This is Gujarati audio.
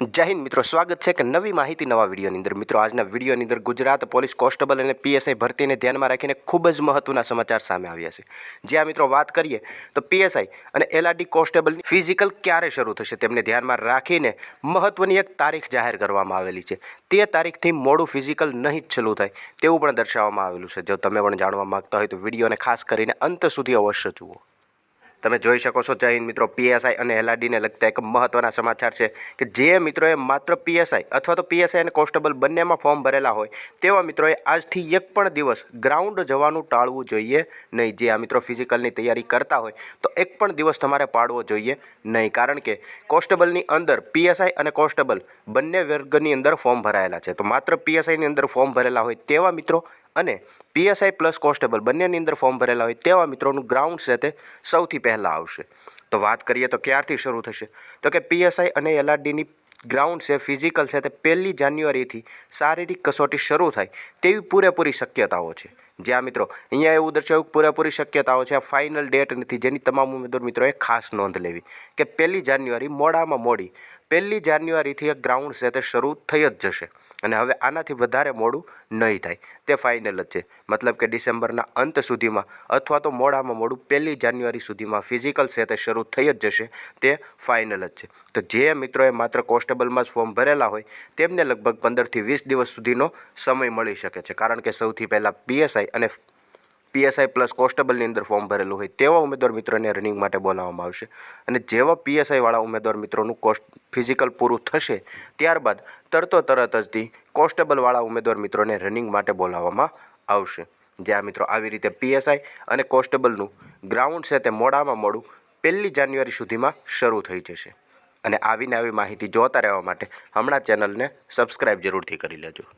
જય હિન્દ મિત્રો, સ્વાગત છે કે નવી માહિતી નવા વિડીયોની અંદર। મિત્રો આજના વિડીયોની અંદર ગુજરાત પોલીસ કોન્સ્ટેબલ અને પીએસઆઈ ભરતીને ધ્યાનમાં રાખીને ખૂબ જ મહત્વના સમાચાર સામે આવ્યા છે। જ્યાં મિત્રો વાત કરીએ તો પીએસઆઈ અને એલઆરડી કોન્સ્ટેબલની ફિઝિકલ ક્યારે શરૂ થશે તેમને ધ્યાનમાં રાખીને મહત્વની એક તારીખ જાહેર કરવામાં આવેલી છે। તે તારીખથી મોડું ફિઝિકલ નહીં જ શરૂ થાય તેવું પણ દર્શાવવામાં આવેલું છે। જો તમે પણ જાણવા માગતા હોય તો વિડીયોને ખાસ કરીને અંત સુધી અવશ્ય જુઓ। તમે જોઈ શકો છો જય હિન્દ મિત્રો, પીએસઆઈ અને એલઆરડીને લગતા એક મહત્વના સમાચાર છે કે જે મિત્રોએ માત્ર પીએસઆઈ અથવા તો પીએસઆઈ અને કોન્સ્ટેબલ બંનેમાં ફોર્મ ભરેલા હોય તેવા મિત્રોએ આજથી એક પણ દિવસ ગ્રાઉન્ડ જવાનું ટાળવું જોઈએ નહીં। જે આ મિત્રો ફિઝિકલની તૈયારી કરતા હોય તો એક પણ દિવસ તમારે પાડવો જોઈએ નહીં, કારણ કે કોન્સ્ટેબલની અંદર પીએસઆઈ અને કોન્સ્ટેબલ બંને વર્ગની અંદર ફોર્મ ભરાયેલા છે। તો માત્ર પીએસઆઈની અંદર ફોર્મ ભરેલા હોય તેવા મિત્રો અને પીએસઆઈ પ્લસ કોન્સ્ટેબલ બંનેની અંદર ફોર્મ ભરેલા હોય તેવા મિત્રોનું ગ્રાઉન્ડ છે તે સૌથી પહેલાં આવશે। તો વાત કરીએ તો ક્યારથી શરૂ થશે, તો કે પીએસઆઈ અને એલઆરડીની ગ્રાઉન્ડ છે ફિઝિકલ છે તે 1 જાન્યુઆરીથી શારીરિક કસોટી શરૂ થાય તેવી પૂરેપૂરી શક્યતાઓ છે। જ્યાં મિત્રો અહીંયા એવું દર્શાવ્યું પૂરેપૂરી શક્યતાઓ છે, આ ફાઇનલ ડેટ નથી, જેની તમામ ઉમેદવાર મિત્રોએ ખાસ નોંધ લેવી કે 1 જાન્યુઆરી મોડામાં મોડી 1 જાન્યુઆરીથી એક ગ્રાઉન્ડ છે તે શરૂ થઈ જ જશે અને હવે આનાથી વધારે મોડું નહીં થાય તે ફાઇનલ જ છે। મતલબ કે ડિસેમ્બરના અંત સુધીમાં અથવા તો મોડામાં મોડું 1 જાન્યુઆરી સુધીમાં ફિઝિકલ છે તે શરૂ થઈ જ જશે તે ફાઇનલ જ છે। તો જે મિત્રોએ માત્ર કોન્સ્ટેબલમાં જ ફોર્મ ભરેલા હોય તેમને લગભગ 15થી 20 દિવસ સુધીનો સમય મળી શકે છે, કારણ કે સૌથી પહેલાં પીએસઆઈ અને પીએસઆઈ પ્લસ કોન્સ્ટેબલની અંદર ફોર્મ ભરેલું હોય તેવા ઉમેદવાર મિત્રોને રનિંગ માટે બોલાવવામાં આવશે અને જેવા પીએસઆઈવાળા ઉમેદવાર મિત્રોનું ફિઝિકલ પૂરું થશે ત્યારબાદ તરત જ કોન્સ્ટેબલવાળા ઉમેદવાર મિત્રોને રનિંગ માટે બોલાવવામાં આવશે। જ્યાં મિત્રો આવી રીતે પીએસઆઈ અને કોન્સ્ટેબલનું ગ્રાઉન્ડ છે તે મોડામાં મોડું 1 જાન્યુઆરી સુધીમાં શરૂ થઈ જશે અને આવીને આવી માહિતી જોતા રહેવા માટે હમણાં ચેનલને સબસ્ક્રાઈબ જરૂરથી કરી લેજો।